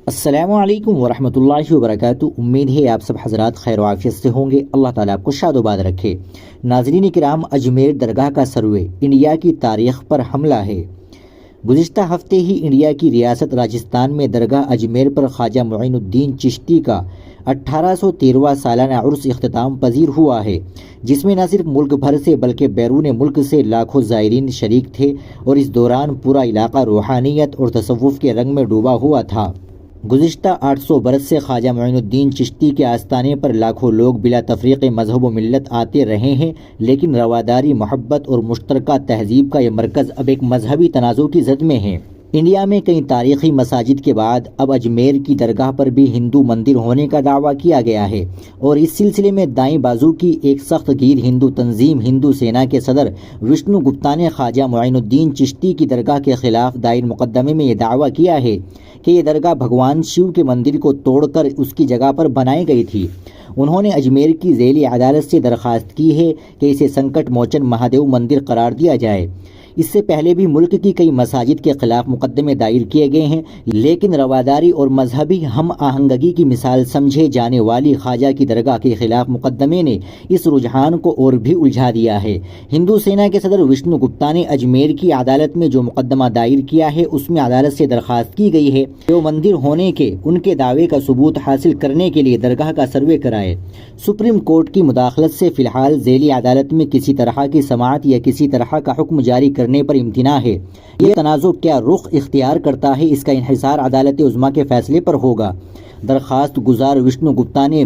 السلام علیکم ورحمۃ اللہ وبرکاتہ۔ امید ہے آپ سب حضرات خیر و عافیت سے ہوں گے۔ اللہ تعالیٰ آپ کو شاد و باد رکھے۔ ناظرین کرام، اجمیر درگاہ کا سروے انڈیا کی تاریخ پر حملہ ہے۔ گزشتہ ہفتے ہی انڈیا کی ریاست راجستھان میں درگاہ اجمیر پر خواجہ معین الدین چشتی کا 1813واں سالانہ عرس اختتام پذیر ہوا ہے، جس میں نہ صرف ملک بھر سے بلکہ بیرون ملک سے لاکھوں زائرین شریک تھے اور اس دوران پورا علاقہ روحانیت اور تصوف کے رنگ میں ڈوبا ہوا تھا۔ گزشتہ 800 برس سے خواجہ معین الدین چشتی کے آستانے پر لاکھوں لوگ بلا تفریق مذہب و ملت آتے رہے ہیں، لیکن رواداری، محبت اور مشترکہ تہذیب کا یہ مرکز اب ایک مذہبی تنازع کی زد میں ہے۔ انڈیا میں کئی تاریخی مساجد کے بعد اب اجمیر کی درگاہ پر بھی ہندو مندر ہونے کا دعویٰ کیا گیا ہے، اور اس سلسلے میں دائیں بازو کی ایک سخت گیر ہندو تنظیم ہندو سینا کے صدر وشنو گپتا نے خواجہ معین الدین چشتی کی درگاہ کے خلاف دائر مقدمے میں یہ دعویٰ کیا ہے کہ یہ درگاہ بھگوان شیو کے مندر کو توڑ کر اس کی جگہ پر بنائی گئی تھی۔ انہوں نے اجمیر کی ذیلی عدالت سے درخواست کی ہے کہ اسے سنکٹ موچن مہادیو مندر قرار دیا جائے۔ اس سے پہلے بھی ملک کی کئی مساجد کے خلاف مقدمے دائر کیے گئے ہیں، لیکن رواداری اور مذہبی ہم آہنگی کی مثال سمجھے جانے والی خواجہ کی درگاہ کے خلاف مقدمے نے اس رجحان کو اور بھی الجھا دیا ہے۔ ہندو سینا کے صدر وشنو گپتا نے اجمیر کی عدالت میں جو مقدمہ دائر کیا ہے، اس میں عدالت سے درخواست کی گئی ہے کہ وہ مندر ہونے کے ان کے دعوے کا ثبوت حاصل کرنے کے لیے درگاہ کا سروے کرائے۔ سپریم کورٹ کی مداخلت سے فی الحال ذیلی عدالت میں کسی طرح کی سماعت یا کسی طرح کا حکم جاری کرنے پر امتناع ہے۔ یہ تنازع کیا رخ اختیار کرتا ہے، اس کا انحصار عدالت عظمیٰ کے فیصلے پر ہوگا۔ درخواست گزار وشنو گپتا نے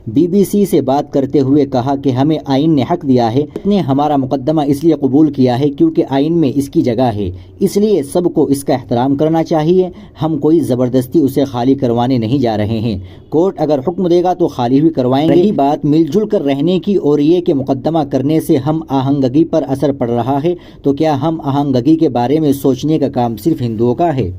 BBC سے بات کرتے ہوئے کہا کہ ہمیں آئین نے حق دیا ہے، نے ہمارا مقدمہ اس لیے قبول کیا ہے کیونکہ آئین میں اس کی جگہ ہے، اس لیے سب کو اس کا احترام کرنا چاہیے۔ ہم کوئی زبردستی اسے خالی کروانے نہیں جا رہے ہیں۔ کورٹ اگر حکم دے گا تو خالی بھی کروائیں گے۔ رہی بات مل جل کر رہنے کی اور یہ کہ مقدمہ کرنے سے ہم آہنگی پر اثر پڑ رہا ہے، تو کیا ہم آہنگی کے بارے میں سوچنے کا کام صرف ہندوؤں کا ہے؟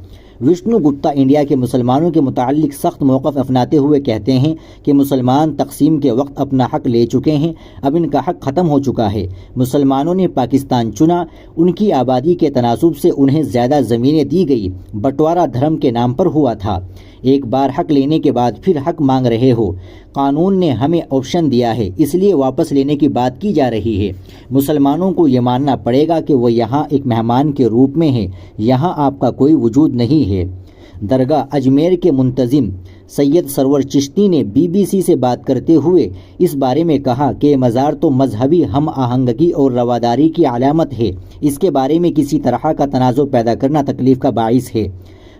وشنو گپتا انڈیا کے مسلمانوں کے متعلق سخت موقف اپناتے ہوئے کہتے ہیں کہ مسلمان تقسیم کے وقت اپنا حق لے چکے ہیں، اب ان کا حق ختم ہو چکا ہے۔ مسلمانوں نے پاکستان چنا، ان کی آبادی کے تناسب سے انہیں زیادہ زمینیں دی گئی، بٹوارہ دھرم کے نام پر ہوا تھا۔ ایک بار حق لینے کے بعد پھر حق مانگ رہے ہو۔ قانون نے ہمیں آپشن دیا ہے، اس لیے واپس لینے کی بات کی جا رہی ہے۔ مسلمانوں کو یہ ماننا پڑے گا کہ وہ یہاں ایک مہمان کے روپ میں ہیں، یہاں آپ کا کوئی وجود نہیں ہے۔ درگاہ اجمیر کے منتظم سید سرور چشتی نے BBC سے بات کرتے ہوئے اس بارے میں کہا کہ مزار تو مذہبی ہم آہنگی اور رواداری کی علامت ہے، اس کے بارے میں کسی طرح کا تنازع پیدا کرنا تکلیف کا باعث ہے۔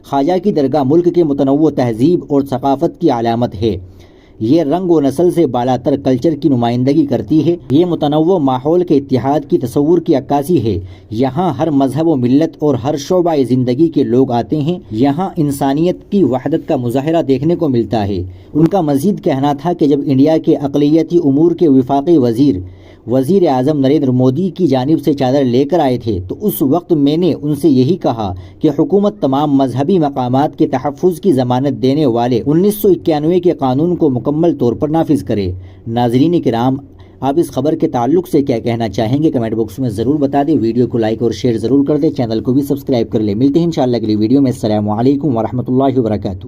خواجہ کی درگاہ ملک کے متنوع تہذیب اور ثقافت کی علامت ہے، یہ رنگ و نسل سے بالاتر کلچر کی نمائندگی کرتی ہے، یہ متنوع ماحول کے اتحاد کی تصور کی عکاسی ہے۔ یہاں ہر مذہب و ملت اور ہر شعبہ زندگی کے لوگ آتے ہیں، یہاں انسانیت کی وحدت کا مظاہرہ دیکھنے کو ملتا ہے۔ ان کا مزید کہنا تھا کہ جب انڈیا کے اقلیتی امور کے وفاقی وزیر اعظم نریندر مودی کی جانب سے چادر لے کر آئے تھے تو اس وقت میں نے ان سے یہی کہا کہ حکومت تمام مذہبی مقامات کے تحفظ کی ضمانت دینے والے 1991 کے قانون کو مکمل طور پر نافذ کرے۔ ناظرین کرام، آپ اس خبر کے تعلق سے کیا کہنا چاہیں گے کمنٹ باکس میں ضرور بتا دیں۔ ویڈیو کو لائک اور شیئر ضرور کر دیں، چینل کو بھی سبسکرائب کر لیں۔ ملتے ہیں انشاءاللہ اگلی ویڈیو میں۔ السلام علیکم ورحمۃ اللہ وبرکاتہ۔